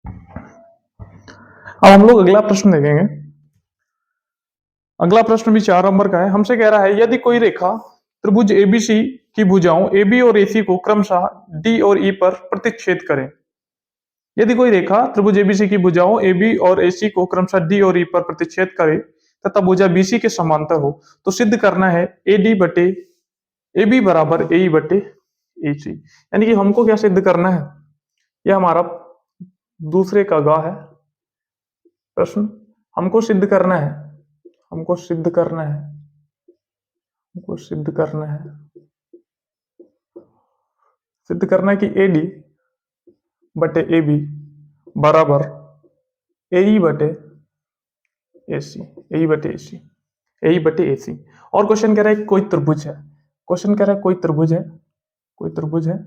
अब हम लोग अगला प्रश्न देखेंगे। अगला प्रश्न भी 4 नंबर का है। हमसे कह रहा है यदि कोई रेखा त्रिभुज एबीसी की भुजाओं AB और AC को क्रमशः D और E पर प्रतिच्छेद करे। यदि कोई रेखा त्रिभुज एबीसी की भुजाओं AB और AC को क्रमशः D और E पर प्रतिच्छेद करे तथा भुजा BC के समांतर हो तो सिद्ध करना है AD बटे AB बराबर AE बटे AC। यानी कि हमको क्या सिद्ध करना है? यह हमारा दूसरे का गा है प्रश्न। हमको सिद्ध करना है, हमको सिद्ध करना है, हमको सिद्ध करना है, सिद्ध करना है कि AD बटे AB बराबर AE बटे AC, AE बटे AC, AE बटे AC। और क्वेश्चन कह रहा है कोई त्रिभुज है, क्वेश्चन कह रहा है कोई त्रिभुज है, कोई त्रिभुज है।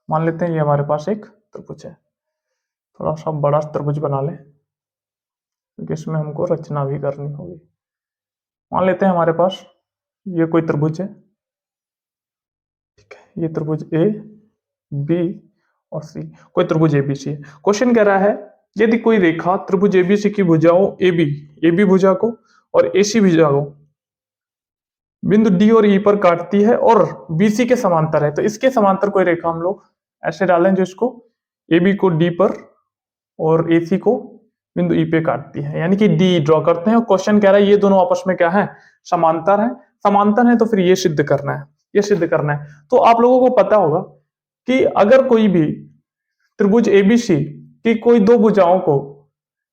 मान लेते हैं ये हमारे पास एक त्रिभुज है। थोड़ा सा बड़ा त्रिभुज बना ले क्योंकि इसमें हमको रचना भी करनी होगी। मान लेते हैं हमारे पास ये कोई त्रिभुज है, ठीक है। ये त्रिभुज ए बी और सी, कोई त्रिभुज एबीसी है। क्वेश्चन कह रहा है यदि कोई रेखा त्रिभुज एबीसी की भुजाओं AB भुजा को और AC भुजा को बिंदु D और E पर काटती है और BC के समांतर है, तो इसके समांतर कोई रेखा हम लोग ऐसे डालें जो इसको AB को D पर और AC को बिंदु E पे काटती है, यानी कि D ड्रॉ करते हैं। और क्वेश्चन कह रहा है ये दोनों आपस में क्या है? समांतर है। समांतर है तो फिर ये सिद्ध करना है, ये सिद्ध करना है। तो आप लोगों को पता होगा कि अगर कोई भी त्रिभुज एबीसी की कोई दो भुजाओं को,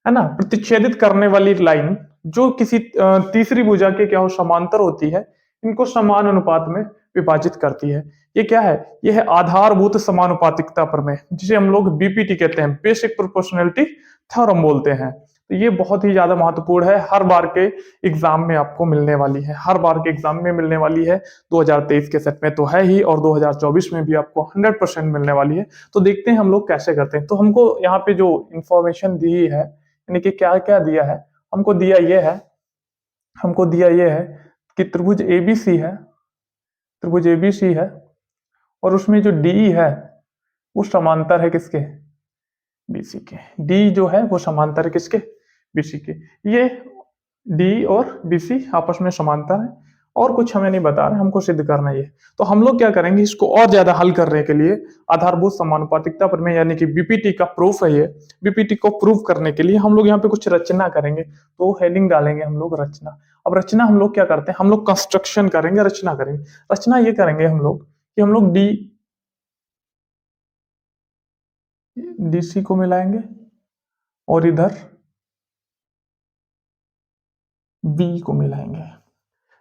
है ना, प्रतिच्छेदित करने वाली लाइन जो किसी तीसरी भुजा के क्या हो समांतर होती है, इनको समान अनुपात में विभाजित करती है। ये क्या है? ये है आधारभूत समानुपातिकता प्रमेय, जिसे हम लोग बीपीटी कहते हैं, बेसिक प्रोपोर्शनैलिटी थ्योरम बोलते हैं। तो ये बहुत ही ज्यादा महत्वपूर्ण है, हर बार के एग्जाम में आपको मिलने वाली है, हर बार के एग्जाम में मिलने वाली है। 2023 के सेट में तो है ही, और 2024 में भी आपको 100% मिलने वाली है। तो देखते हैं हम लोग कैसे करते हैं। तो हमको यहाँ पे जो इंफॉर्मेशन दी है, यानी कि क्या क्या दिया है, हमको दिया ये है, हमको दिया ये है कि त्रिभुज एबीसी है, त्रिभुज एबीसी है, और उसमें जो डी है वो समांतर है किसके? बीसी के। डी जो है वो समांतर है किसके? बीसी के। ये डी और बीसी आपस में समांतर है, और कुछ हमें नहीं बता रहे, हमको सिद्ध करना है ये। तो हम लोग क्या करेंगे, इसको और ज्यादा हल करने के लिए आधारभूत समानुपातिकता प्रमेय यानी कि बीपीटी का प्रूफ है ये। बीपीटी को प्रूफ करने के लिए हम लोग यहाँ पे कुछ रचना करेंगे, तो हेडिंग डालेंगे हम लोग रचना। अब रचना हम लोग क्या करते हैं, हम लोग कंस्ट्रक्शन करेंगे, रचना करेंगे। रचना ये करेंगे हम लोग कि हम लोग डीसी को मिलाएंगे और इधर बी को मिलाएंगे।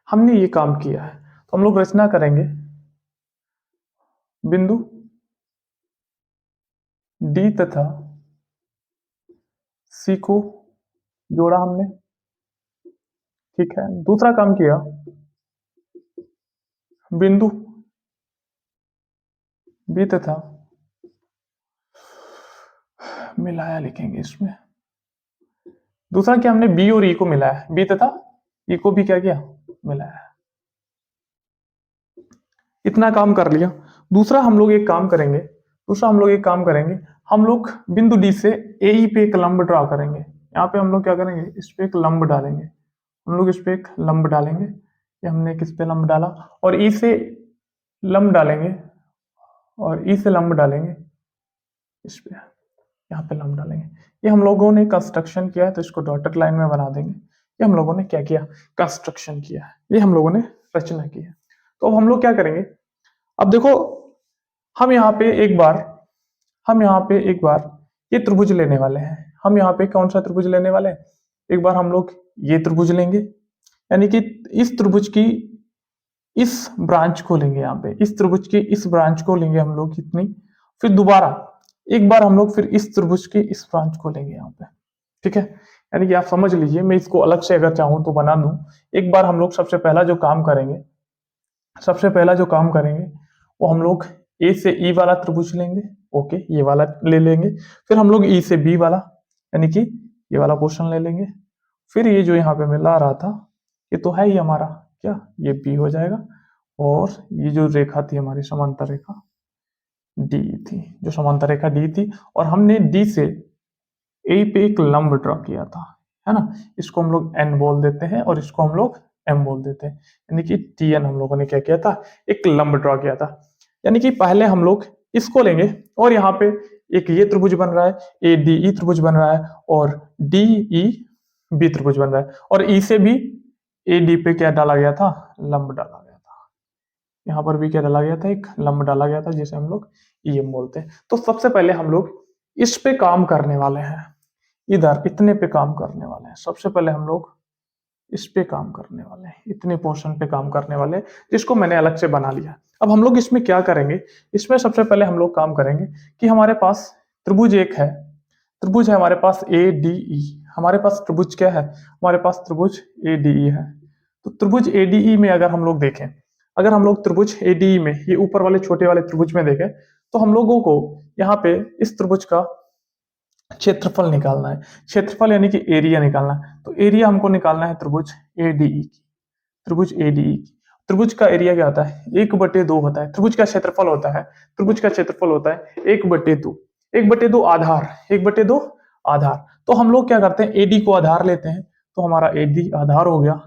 हमने ये काम किया है, तो हम लोग रचना करेंगे। बिंदु डी तथा सी को जोड़ा हमने, ठीक है। दूसरा काम किया, बिंदु बी तथा मिलाया लिखेंगे इसमें। दूसरा क्या, हमने बी और ई को मिलाया, बी तथा ई को भी क्या किया? मिलाया। इतना काम कर लिया। दूसरा हम लोग एक काम करेंगे, दूसरा हम लोग एक काम करेंगे, हम लोग बिंदु डी से ए ई पे एक लंब ड्रा करेंगे। यहाँ पे हम लोग क्या करेंगे, इस पे एक लंब डालेंगे, हम लोग इस पे एक लंब डालेंगे। ये हमने किस पे लंब डाला, और ई से लंब डालेंगे, और ई से लंब डालेंगे इस पे, यहाँ पे लंब डालेंगे। ये हम लोगों ने कंस्ट्रक्शन किया है, तो इसको डॉटेड लाइन में बना देंगे। ये हम लोगों ने क्या किया? कंस्ट्रक्शन किया है, ये हम लोगों ने रचना की है। तो अब हम लोग क्या करेंगे, अब देखो, हम यहाँ पे एक बार हम यहाँ पे एक बार ये त्रिभुज लेने वाले हैं। हम यहाँ पे कौन सा त्रिभुज लेने वाले हैं? एक बार हम लोग ये त्रिभुज लेंगे, यानी कि इस त्रिभुज की इस ब्रांच को लेंगे, यहाँ पे इस त्रिभुज की इस ब्रांच को लेंगे हम लोग कितनी, फिर दोबारा एक बार हम लोग फिर इस त्रिभुज की इस ब्रांच को लेंगे यहाँ पे, ठीक है। यानी कि आप समझ लीजिए, मैं इसको अलग से अगर चाहूं तो बना दूं। एक बार हम लोग सबसे पहला जो काम करेंगे, सबसे पहला जो काम करेंगे वो हम लोग ए से ई वाला त्रिभुज लेंगे, ओके, ये वाला ले लेंगे। फिर हम लोग ई से बी वाला, यानी कि ये वाला पोर्शन ले लेंगे। फिर ये जो यहाँ पे मिला रहा था, ये तो है ही हमारा क्या, ये बी हो जाएगा। और ये जो रेखा थी हमारी समांतर रेखा डी थी, जो समांतर रेखा डी थी, और हमने डी से ए पे एक लंब ड्रॉ किया था, है ना। इसको हम लोग एन बोल देते हैं और इसको हम लोग एम बोल देते हैं, यानी कि टी एन हम लोगों ने क्या किया था, एक लंब ड्रॉ किया था। यानी कि पहले हम लोग इसको लेंगे और यहाँ पे एक ये त्रिभुज बन रहा है, ए डी ई त्रिभुज बन रहा है, और डी ई बी त्रिभुज बन रहा है, और ई से भी ए डी पे क्या डाला गया था, लंब डाला गया था। यहाँ पर भी क्या डाला गया था, एक लंब डाला गया था, जिसे हम लोग ई एम बोलते हैं। तो सबसे पहले हम लोग इस पे काम करने वाले हैं, इधर इतने पे काम करने वाले हैं। सबसे पहले हम लोग इस पे काम करने वाले हैं, इतने पोर्शन पे काम करने वाले हैं, जिसको मैंने अलग से बना लिया। अब हम लोग इसमें क्या करेंगे, इसमें सबसे पहले हम लोग काम करेंगे कि हमारे पास त्रिभुज एक है, त्रिभुज है हमारे पास ए डी ई। हमारे पास त्रिभुज क्या है, हमारे पास त्रिभुज ए डी ई है। तो त्रिभुज ए डी ई में अगर हम लोग देखें, अगर हम लोग त्रिभुज ए डी ई में ये ऊपर वाले छोटे वाले त्रिभुज में देखें, तो हम लोगों को यहाँ पे इस त्रिभुज का क्षेत्रफल निकालना है। क्षेत्रफल यानी कि एरिया निकालना है। तो एरिया हमको निकालना है त्रिभुज एडीई की, त्रिभुज एडीई की। त्रिभुज का एरिया क्या होता है, 1/2 होता है। त्रिभुज का क्षेत्रफल होता है, त्रिभुज का क्षेत्रफल होता है 1/2, 1/2 आधार, 1/2 आधार। तो हम लोग क्या करते हैं, एडी को आधार लेते हैं, तो हमारा एडी आधार हो गया।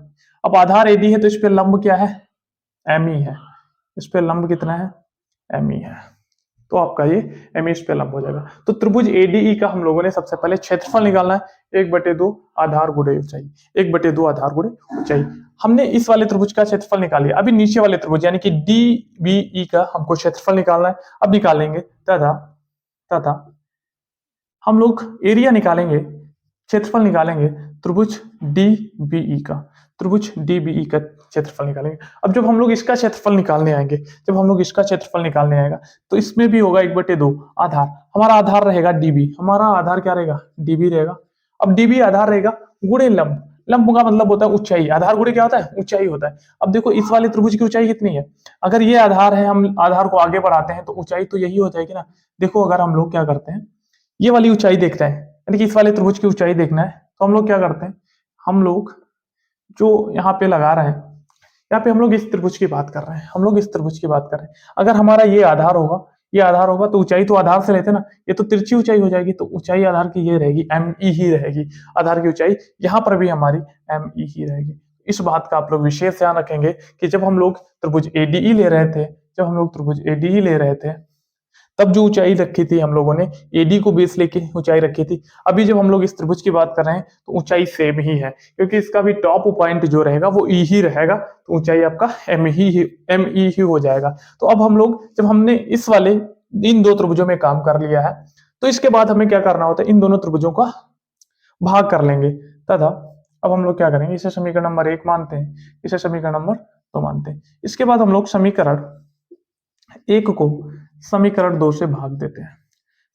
अब आधार एडी है तो इस पे लंब क्या है, एम ई है। इस पे लंब कितना है, एम ई है। तो आपका ये एम इस पे लंब हो जाएगा। तो त्रिभुज एडीई का हम लोगों ने सबसे पहले क्षेत्रफल निकालना है, 1/2 आधार गुणे ऊंचाई, 1/2 आधार गुणे ऊंचाई। हमने इस वाले त्रिभुज का क्षेत्रफल निकाल लिया। अभी नीचे वाले त्रिभुज यानी कि डी बी ई का हमको क्षेत्रफल निकालना है। अब निकालेंगे तथा तथा हम लोग एरिया निकालेंगे, क्षेत्रफल निकालेंगे त्रिभुज डी बी ई का, त्रिभुज डी बी ई का क्षेत्रफल निकालेंगे। अब जब हम लोग इसका क्षेत्रफल निकालने आएंगे, जब हम लोग इसका क्षेत्रफल निकालने आएगा, तो इसमें भी होगा 1/2 आधार। हमारा आधार रहेगा डीबी, हमारा आधार क्या रहेगा, डीबी रहेगा। अब डीबी आधार रहेगा गुणे लंब, लंब का मतलब होता है ऊंचाई। आधार गुणे क्या होता है, ऊंचाई होता है। अब देखो इस वाले त्रिभुज की ऊंचाई कितनी है, अगर ये आधार है, हम आधार को आगे बढ़ाते हैं तो ऊंचाई तो यही हो जाएगी ना। देखो अगर हम लोग क्या करते हैं, ये वाली ऊंचाई देखते हैं, यानी कि इस वाले त्रिभुज की ऊंचाई देखना है, तो हम लोग क्या करते हैं, हम लोग जो यहाँ पे लगा रहे हैं, यहाँ पे हम लोग इस त्रिभुज की बात कर रहे हैं, हम लोग इस त्रिभुज की बात कर रहे हैं। अगर हमारा ये आधार होगा, ये आधार होगा, तो ऊंचाई तो आधार से लेते ना, ये तो तिरछी ऊंचाई हो जाएगी, तो ऊंचाई आधार की ये रहेगी, एम ई ही रहेगी। आधार की ऊंचाई यहाँ पर भी हमारी एम ई ही रहेगी। इस बात का आप लोग विशेष ध्यान रखेंगे कि जब हम लोग त्रिभुज एडीई ले रहे थे, जब हम लोग त्रिभुज एडीई ले रहे थे, तब जो ऊंचाई रखी थी हम लोगों ने, एडी को बेस लेके ऊंचाई रखी थी। अभी जब हम लोग इस त्रिभुज की बात कर रहे हैं तो ऊंचाई सेम ही है, क्योंकि इसका भी टॉप पॉइंट जो रहेगा वो ई ही रहेगा, तो ऊंचाई आपका एम ई ही हो जाएगा। तो अब हम लोग जब हमने इस वाले इन दो त्रिभुजों में काम कर लिया है, तो इसके बाद हमें क्या करना होता है, इन दोनों त्रिभुजों का भाग कर लेंगे तथा अब हम लोग क्या करेंगे, इसे समीकरण नंबर 1 मानते हैं, इसे समीकरण नंबर 2 मानते हैं। इसके बाद हम लोग समीकरण 1 को समीकरण 2 से भाग देते हैं,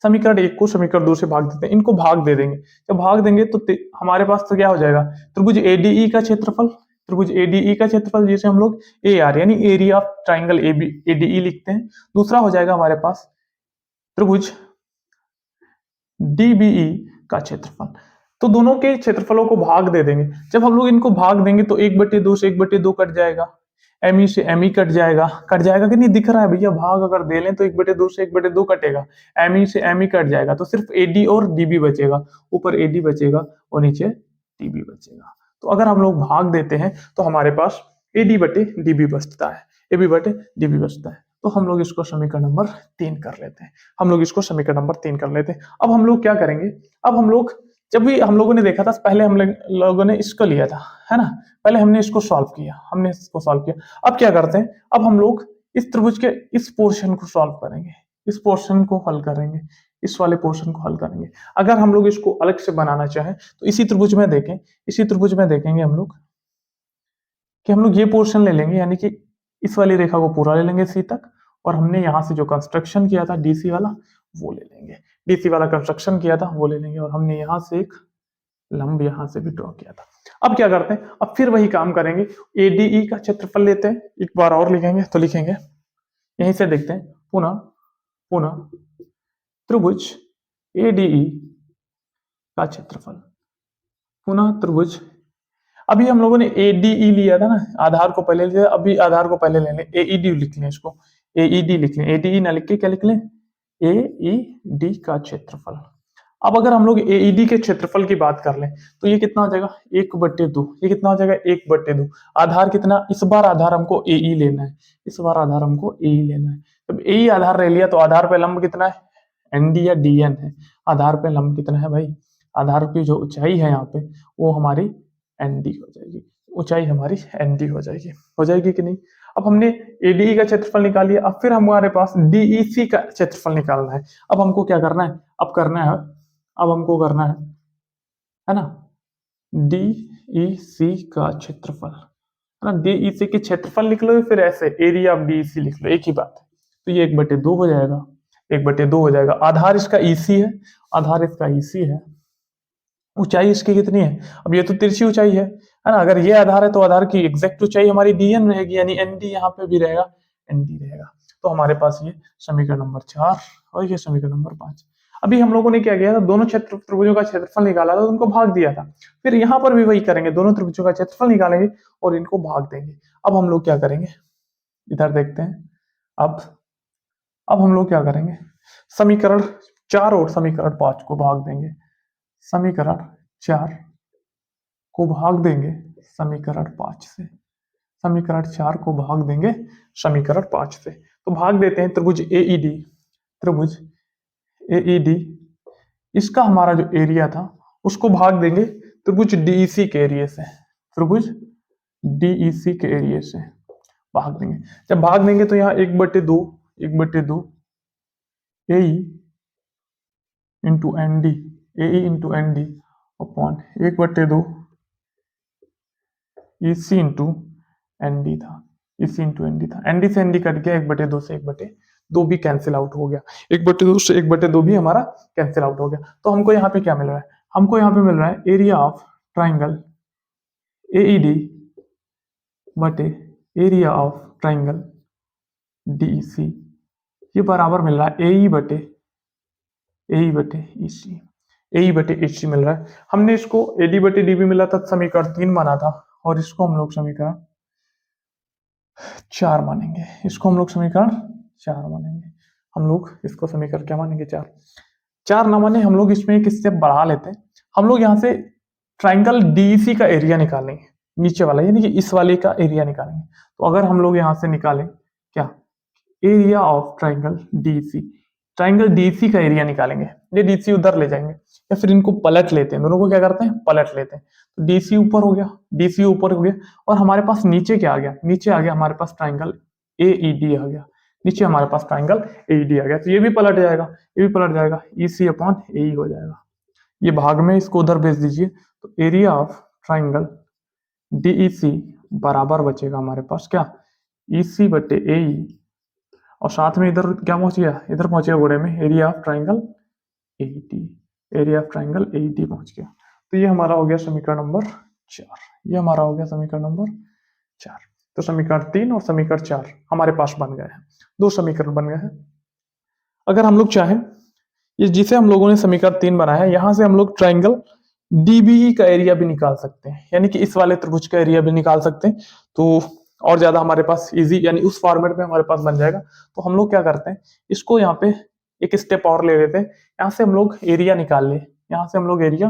समीकरण 1 को समीकरण 2 से भाग देते हैं, इनको भाग दे देंगे। जब भाग देंगे तो हमारे पास तो क्या हो जाएगा, त्रिभुज एडीई का क्षेत्रफल, त्रिभुज एडीई का क्षेत्रफल जिसे हम लोग ए आर यानी एरिया ऑफ ट्राइंगल एडीई लिखते हैं। दूसरा हो जाएगा हमारे पास त्रिभुज डीबीई का क्षेत्रफल। तो दोनों के क्षेत्रफलों को भाग दे देंगे। जब हम लोग इनको भाग देंगे तो 1/2 से 1/2 कट जाएगा, एमई से एमई कट जाएगा, कट जाएगा कि नहीं, दिख रहा है भैया, भाग अगर दे लें तो 1/2 से 1/2 कटेगा, एमई से एमई कट जाएगा, तो सिर्फ एडी और डीबी बचेगा, ऊपर एडी बचेगा और नीचे डीबी बचेगा। तो अगर हम लोग भाग देते हैं तो हमारे पास एडी बटे डीबी बचता है, एबी बटे डीबी बचता है। तो हम लोग इसको समीकरण नंबर 3 कर लेते हैं, हम लोग इसको समीकरण नंबर 3 कर लेते हैं। अब हम लोग क्या करेंगे, अब हम लोग जब भी हम लोगों ने देखा था, पहले हम लोगों ने इसको लिया था, है ना, पहले हमने इसको सॉल्व किया, हमने इसको सॉल्व किया। अब क्या करते हैं, अब हम लोग इस त्रिभुज के इस पोर्शन को सॉल्व करेंगे, इस पोर्शन को हल करेंगे, इस वाले पोर्शन को हल करेंगे। अगर हम लोग इसको अलग से बनाना चाहें तो इसी त्रिभुज में देखें, इसी त्रिभुज में देखेंगे हम लोग कि हम लोग ये पोर्शन ले लेंगे, यानी कि इस वाली रेखा को पूरा ले लेंगे सी तक, और हमने यहाँ से जो कंस्ट्रक्शन किया था डीसी वाला वो ले लेंगे, डीसी वाला कंस्ट्रक्शन किया था वो ले लेंगे, और हमने यहाँ से एक लंब यहाँ से भी ड्रॉ किया था। अब क्या करते हैं, अब फिर वही काम करेंगे, एडीई का क्षेत्रफल लेते हैं, एक बार और लिखेंगे, तो लिखेंगे यहीं से देखते हैं, पुनः पुनः त्रिभुज एडीई का क्षेत्रफल, पुनः त्रिभुज, अभी हम लोगों ने एडीई लिया था ना, आधार को पहले लिया, अभी आधार को पहले ले लें, एईडी लिख लें, इसको एईडी लिख लें, एडीई ना लिख के क्या लिख लें, एईडी का क्षेत्रफल। अब अगर हम लोग एईडी के क्षेत्रफल की बात कर लें तो ये कितना हो जाएगा 1/2। ये कितना हो जाएगा 1/2। आधार कितना, इस बार आधार हमको एई लेना है, इस बार आधार हमको एई लेना है। जब एई आधार ले लिया तो आधार पे लंब कितना है, एनडी या डीएन है। आधार पे लंब कितना है भाई, आधार की जो ऊंचाई है यहाँ पे वो हमारी एनडी हो जाएगी, ऊंचाई हमारी एनडी हो जाएगी कि नहीं। अब हमने एडीई का क्षेत्रफल निकाल लिया, अब फिर हमारे पास डीईसी का क्षेत्रफल निकालना है। अब हमको क्या करना है, अब हमको करना है ना, डीईसी का क्षेत्रफल, है ना। डीईसी के क्षेत्रफल लिख लो या फिर ऐसे एरिया ऑफ डीईसी लिख लो, एक ही बात है। तो ये 1/2 हो जाएगा, 1/2 हो जाएगा। आधार इसका ईसी है, आधार इसका ईसी है। ऊंचाई इसकी कितनी है, अब ये तो तिरछी ऊंचाई है ना। अगर ये आधार है तो आधार की एग्जैक्ट ऊंचाई हमारी डीएन रहेगी, यानी एनडी यहाँ पे भी रहेगा, एनडी रहेगा। तो हमारे पास ये समीकरण नंबर 4 और ये समीकरण नंबर 5। अभी हम लोगों ने क्या किया था, दोनों क्षेत्र त्रिभुजों का क्षेत्रफल निकाला था, उनको भाग दिया था। फिर यहाँ पर भी वही करेंगे, दोनों त्रिभुजों का क्षेत्रफल निकालेंगे और इनको भाग देंगे। अब हम लोग क्या करेंगे, इधर देखते हैं। अब हम लोग क्या करेंगे, समीकरण 4 और समीकरण 5 को भाग देंगे। समीकरण 4 को भाग देंगे समीकरण 5 से, समीकरण 4 को भाग देंगे समीकरण 5 से। तो भाग देते हैं त्रिभुज एईडी, त्रिभुज एईडी, इसका हमारा जो एरिया था उसको भाग देंगे त्रिभुज डीईसी के एरिया से, त्रिभुज डीईसी के एरिया से भाग देंगे। जब भाग देंगे तो यहाँ 1/2 AE into ND, AE into ND upon 1/2 EC into ND था, ईसी इंटू एनडी था। एनडी से एनडी कट गया, 1/2 से 1/2 भी कैंसिल आउट हो गया, 1/2 से 1/2 भी हमारा कैंसिल आउट हो गया। तो हमको यहाँ पे क्या मिल रहा है, हमको यहाँ पे मिल रहा है एरिया ऑफ ट्राइंगल एईडी बटे एरिया ऑफ ट्राइंगल डीईसी, ये बराबर मिल रहा है एई बटे ईसी, एई बटे ईसी मिल रहा है। हमने इसको एडी बटे डीबी मिला था, समीकरण 3 माना था, और इसको हम लोग समीकरण 4 मानेंगे, इसको हम लोग समीकरण 4 मानेंगे। हम लोग इसको समीकरण क्या मानेंगे, 4 ना माने, हम लोग इसमें एक स्टेप बढ़ा लेते हैं। हम लोग यहाँ से ट्राइंगल डीईसी का एरिया निकालेंगे, नीचे वाला यानी कि इस वाले का एरिया निकालेंगे। तो अगर हम लोग यहाँ से निकालें क्या, area of triangle DEC, triangle DC का एरिया निकालेंगे, ये डीसी उधर ले जाएंगे या फिर इनको पलट लेते हैं, दोनों को क्या करते हैं, पलट लेते हैं। तो डीसी ऊपर हो गया, डीसी ऊपर हो गया, और हमारे पास नीचे क्या आ गया, नीचे आ गया हमारे पास ट्राइंगल एईडी आ गया, नीचे हमारे पास ट्राइंगल एईडी आ गया। तो ये भी पलट जाएगा, ये भी पलट जाएगा, ईसी अपॉन एई हो जाएगा। ये भाग में इसको उधर भेज दीजिए, तो एरिया ऑफ ट्राइंगल डीईसी बराबर बचेगा हमारे पास क्या, ईसी बटे एई, और साथ में इधर क्या पहुंच गया, इधर पहुंच गया घोड़े में area of triangle AED, area of triangle AED पहुंच गया। तो ये हमारा हो गया समीकरण नंबर 4, ये हमारा हो गया समीकरण नंबर 4। तो समीकरण 3 और समीकरण 4 हमारे पास बन गए हैं, 2 समीकरण बन गए हैं। अगर हम लोग चाहें, ये जिसे हम लोगों ने समीकरण 3 बनाया है, यहां से हम लोग ट्राइंगल डीबीई का एरिया भी निकाल सकते हैं, यानी कि इस वाले त्रिभुज का एरिया भी निकाल सकते हैं। तो और ज्यादा हमारे पास इजी, यानी उस फॉर्मेट में हमारे पास बन जाएगा। तो हम लोग क्या करते हैं, इसको यहाँ पे एक स्टेप और ले लेते हैं, यहाँ से हम लोग एरिया निकाल ले, यहाँ से हम लोग एरिया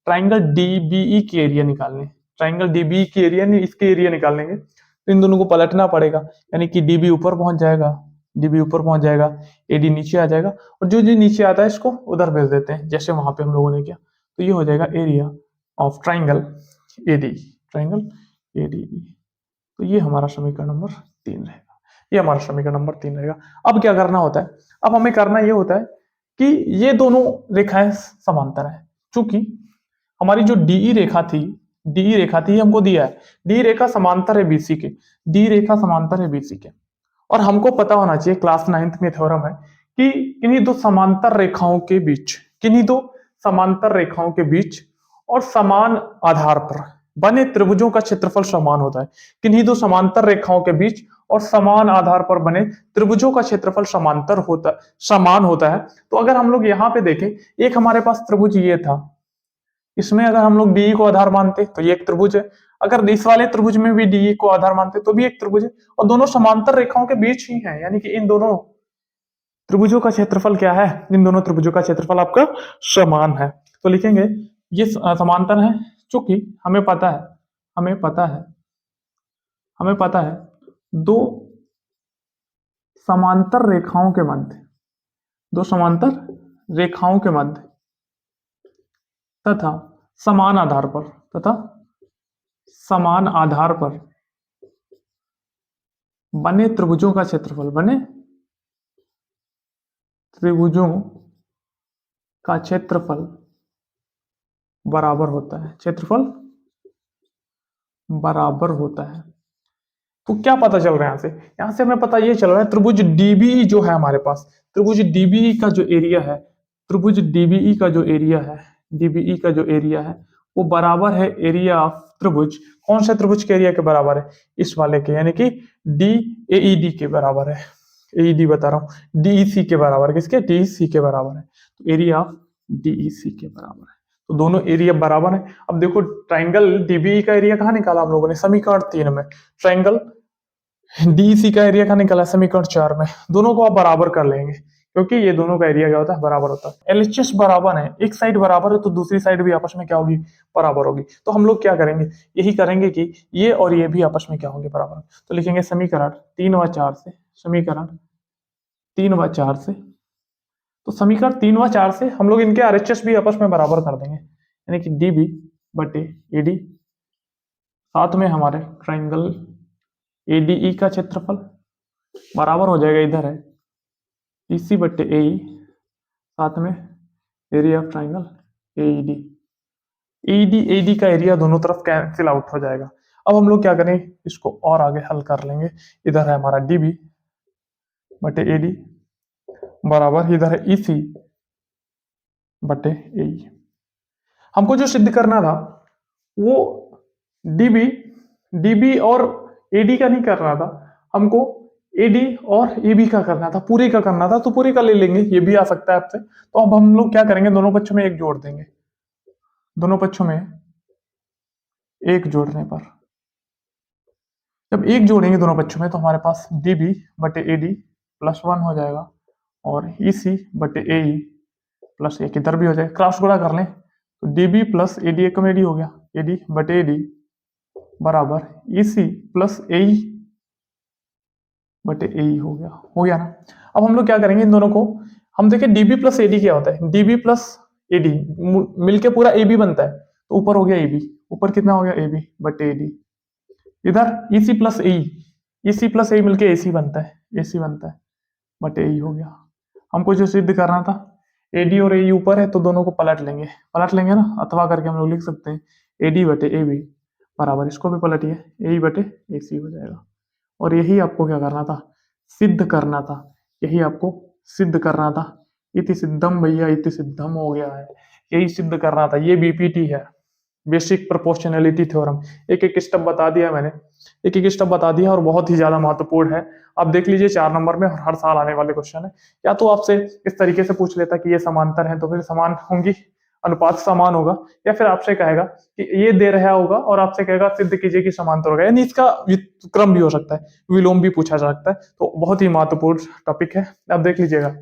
ट्राइंगल डीबीई की एरिया निकाल लें, ट्राइंगल डीबीई की एरिया नहीं, इसके एरिया निकाल लेंगे। तो इन दोनों को पलटना पड़ेगा, यानी कि डीबी ऊपर पहुंच जाएगा, डीबी ऊपर पहुंच जाएगा, एडी नीचे आ जाएगा, और जो जो नीचे आता है इसको उधर भेज देते हैं, जैसे वहां पे हम लोगों ने किया। तो ये हो जाएगा area of triangle AD, triangle AD. तो ये हमारा समीकरण नंबर 3 रहेगा, ये हमारा समीकरण नंबर 3 रहेगा। अब क्या करना होता है, अब हमें करना ये होता है कि ये दोनों रेखाएं समांतर है। चूंकि हमारी जो डीई रेखा थी, डीई रेखा थी, हमको दिया है डी रेखा समांतर है बीसी के, डी रेखा समांतर है बीसी के, और हमको पता होना चाहिए, क्लास 9th में थ्योरम है कि किन्हीं दो समांतर रेखाओं के बीच, किन्हीं दो समांतर रेखाओं के बीच और समान आधार पर बने त्रिभुजों का क्षेत्रफल समान होता है। किन्हीं दो समांतर रेखाओं के बीच और समान आधार पर बने त्रिभुजों का क्षेत्रफल समान होता है। तो अगर हम लोग यहाँ पे देखें, एक हमारे पास त्रिभुज ये था, इसमें अगर हम लोग डी को आधार मानते तो ये एक त्रिभुज है, अगर इस वाले त्रिभुज में भी डी को आधार मानते तो भी एक त्रिभुज है, और दोनों समांतर रेखाओं के बीच ही है, यानी कि इन दोनों त्रिभुजों का क्षेत्रफल क्या है? इन दोनों त्रिभुजों का क्षेत्रफल आपका समान है। तो लिखेंगे ये समांतर है, चूंकि हमें पता है, हमें पता है, हमें पता है दो समांतर रेखाओं के मध्य, दो समांतर रेखाओं के मध्य तथा समान आधार पर, तथा समान आधार पर बने त्रिभुजों का क्षेत्रफल, बने त्रिभुजों का क्षेत्रफल बराबर होता है, क्षेत्रफल बराबर होता है। तो क्या पता चल रहा है यहां से हमें पता ये चल रहा है त्रिभुज डीबीई जो है हमारे पास, त्रिभुज डीबीई का जो एरिया है, त्रिभुज डीबीई का जो एरिया है, डीबीई का जो एरिया है वो बराबर है एरिया ऑफ त्रिभुज, कौन सा त्रिभुज के एरिया के बराबर है? इस वाले के, यानी कि डी एईडी के बराबर है। एईडी बता रहा हूँ, डीईसी के बराबर है। किसके? डीईसी के बराबर है। तो एरिया ऑफ डीईसी के बराबर है। तो दोनों एरिया बराबर है। अब देखो ट्राइंगल डीबीई का एरिया कहाँ निकाला हम लोगों ने? समीकरण 3 में। ट्राइंगल डीईसी का एरिया कहाँ निकाला? समीकरण 4 में। दोनों को आप बराबर कर लेंगे क्योंकि ये दोनों का एरिया क्या होता है? बराबर होता है। एलएचएस बराबर है, एक साइड बराबर है तो दूसरी साइड भी आपस में क्या होगी? बराबर होगी। तो हम लोग क्या करेंगे? यही करेंगे कि ये और ये भी आपस में क्या होंगे? बराबर। तो लिखेंगे समीकरण 3 व 4 से, समीकरण 3 व 4 से, तो समीकरण 3 व 4 से हम लोग इनके आरएचएस भी आपस में बराबर कर देंगे, यानी कि डीबी बटे एडी, साथ में हमारे ट्राइंगल एडीई का क्षेत्रफल बराबर हो जाएगा, इधर है ईसी बट्टे एई, साथ में area of triangle AED. AED AD का एरिया दोनों तरफ कैंसिल आउट हो जाएगा। अब हम लोग क्या करें? इसको और आगे हल कर लेंगे। इधर है हमारा डीबी बटे एडी बराबर, इधर है ईसी बटे एई। हमको जो सिद्ध करना था वो डीबी डीबी और एडी का नहीं करना था, हमको एडी और एबी का करना था, पूरे का करना था। तो पूरे का ले लेंगे, ये भी आ सकता है आपसे। तो अब हम लोग क्या करेंगे? दोनों पक्षों में एक जोड़ देंगे। दोनों पक्षों में एक जोड़ने पर, जब एक जोड़ेंगे दोनों पक्षों में, तो हमारे पास डीबी बटे एडी +1 हो जाएगा और ईसी बटे एई प्लस एक इधर भी हो जाएगा। क्रॉस गुणा कर लें तो डीबी प्लस एडी, एक कम एडी हो गया, एडी बटे एडी बराबर ईसी प्लस एई बटे एई हो गया ना। अब हम लोग क्या करेंगे? इन दोनों को हम देखें, डीबी प्लस एडी क्या होता है? डीबी प्लस एडी मिलके पूरा एबी बनता है, तो ऊपर हो गया एबी, ऊपर कितना हो गया? एबी बटे एडी। इधर ईसी प्लस एई, ईसी प्लस एई मिलके एसी बनता है, एसी बनता है बटे एई हो गया। हमको जो सिद्ध करना था, एडी और एई ऊपर है तो दोनों को पलट लेंगे ना, अथवा करके हम लोग लिख सकते हैं एडी बटे एबी बराबर, इसको भी पलटिए, एई बटे एसी हो जाएगा। और यही आपको क्या करना था? सिद्ध करना था, यही आपको सिद्ध करना था। इति सिद्धम भैया, इति सिद्धम हो गया है, यही सिद्ध करना था। ये बीपीटी है, बेसिक प्रोपोर्शनैलिटी थ्योरम। एक एक स्टेप बता दिया मैंने, एक एक स्टेप बता दिया और बहुत ही ज्यादा महत्वपूर्ण है। आप देख लीजिए 4 नंबर में हर साल आने वाले क्वेश्चन है। या तो आपसे इस तरीके से पूछ लेता कि ये समांतर है तो फिर समान होंगी, अनुपात समान होगा, या फिर आपसे कहेगा कि ये दे रहा होगा और आपसे कहेगा सिद्ध कीजिए कि समांतर होगा, यानी इसका क्रम भी हो सकता है, विलोम भी पूछा जा सकता है। तो बहुत ही महत्वपूर्ण टॉपिक है, आप देख लीजिएगा।